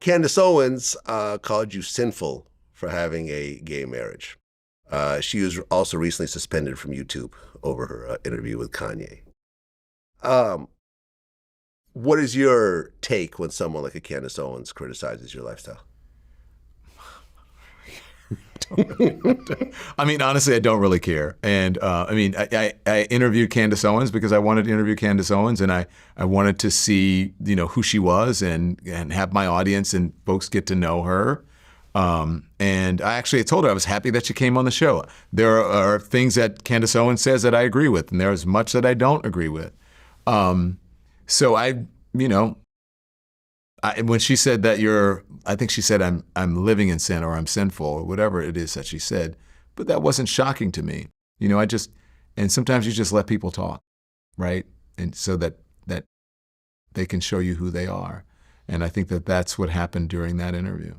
Candace Owens called you sinful for having a gay marriage. She was also recently suspended from YouTube over her interview with Kanye. What is your take when someone like a Candace Owens criticizes your lifestyle? I mean, honestly, I don't really care. And I interviewed Candace Owens because I wanted to interview Candace Owens, and I wanted to see, who she was and have my audience and folks get to know her. And I told her I was happy that she came on the show. There are things that Candace Owens says that I agree with, and there's much that I don't agree with. So when she said that I think she said I'm living in sin or I'm sinful or whatever it is that she said, but that wasn't shocking to me. And sometimes you just let people talk, right? And so that they can show you who they are. And I think that that's what happened during that interview.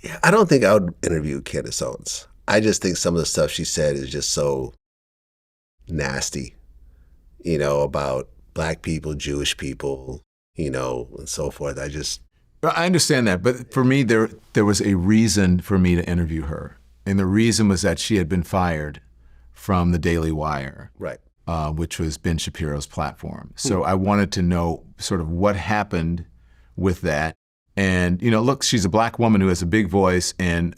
Yeah, I don't think I would interview Candace Owens. I just think some of the stuff she said is just so nasty, about Black people, Jewish people, and so forth. I understand that, but for me, there was a reason for me to interview her. And the reason was that she had been fired from the Daily Wire, right? Which was Ben Shapiro's platform. So I wanted to know sort of what happened with that. And, look, she's a Black woman who has a big voice and,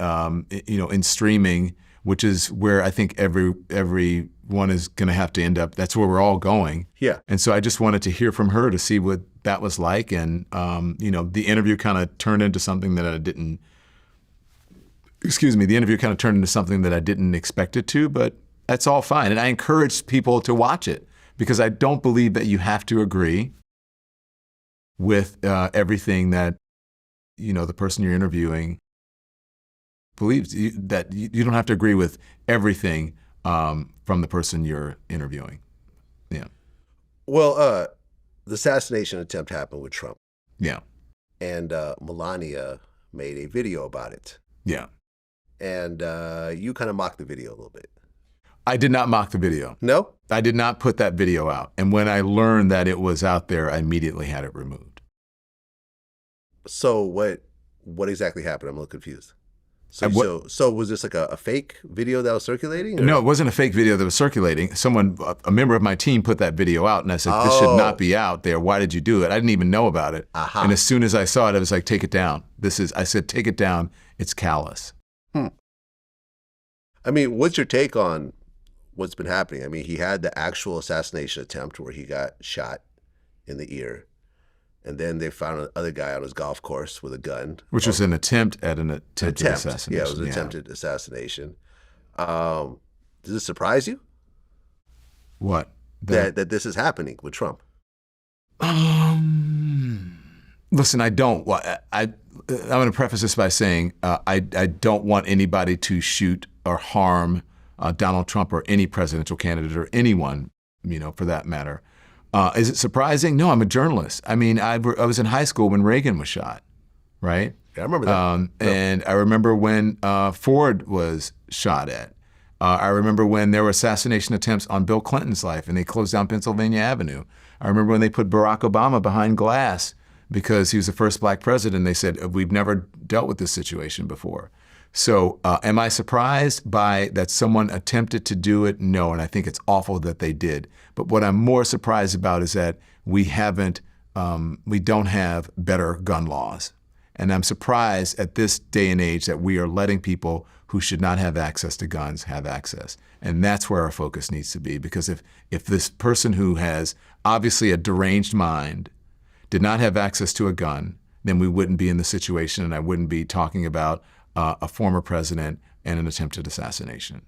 in streaming, which is where I think everyone is going to have to end up. That's where we're all going. Yeah. And so I just wanted to hear from her to see what that was like. And, the interview kind of turned into something that I didn't, the interview kind of turned into something that I didn't expect it to, but that's all fine. And I encourage people to watch it because I don't believe that you have to agree with everything that, the person you're interviewing believes. That you don't have to agree with everything from the person you're interviewing. Yeah. Well, the assassination attempt happened with Trump. Yeah. And Melania made a video about it. Yeah. And you kind of mocked the video a little bit. I did not mock the video. No? I did not put that video out. And when I learned that it was out there, I immediately had it removed. So what exactly happened? I'm a little confused. So was this like a fake video that was circulating? Or? No, it wasn't a fake video that was circulating. A member of my team put that video out, and I said, this should not be out there. Why did you do it? I didn't even know about it. Uh-huh. And as soon as I saw it, I was like, take it down. I said, take it down. It's callous. I mean, what's your take on what's been happening? I mean, he had the actual assassination attempt where he got shot in the ear. And then they found another guy on his golf course with a gun. Which was an attempt at an attempted assassination. Yeah, it was an attempted assassination. Does it surprise you? What? That this is happening with Trump? Listen, I don't. I'm going to preface this by saying I don't want anybody to shoot or harm Donald Trump or any presidential candidate or anyone, for that matter. Is it surprising? No, I'm a journalist. I mean, I was in high school when Reagan was shot, right? Yeah, I remember that. And I remember when Ford was shot at. I remember when there were assassination attempts on Bill Clinton's life and they closed down Pennsylvania Avenue. I remember when they put Barack Obama behind glass because he was the first Black president. They said, we've never dealt with this situation before. So am I surprised by that someone attempted to do it? No, and I think it's awful that they did. But what I'm more surprised about is that we don't have better gun laws. And I'm surprised at this day and age that we are letting people who should not have access to guns have access. And that's where our focus needs to be. Because if this person who has obviously a deranged mind did not have access to a gun, then we wouldn't be in the situation and I wouldn't be talking about a former president and an attempted assassination.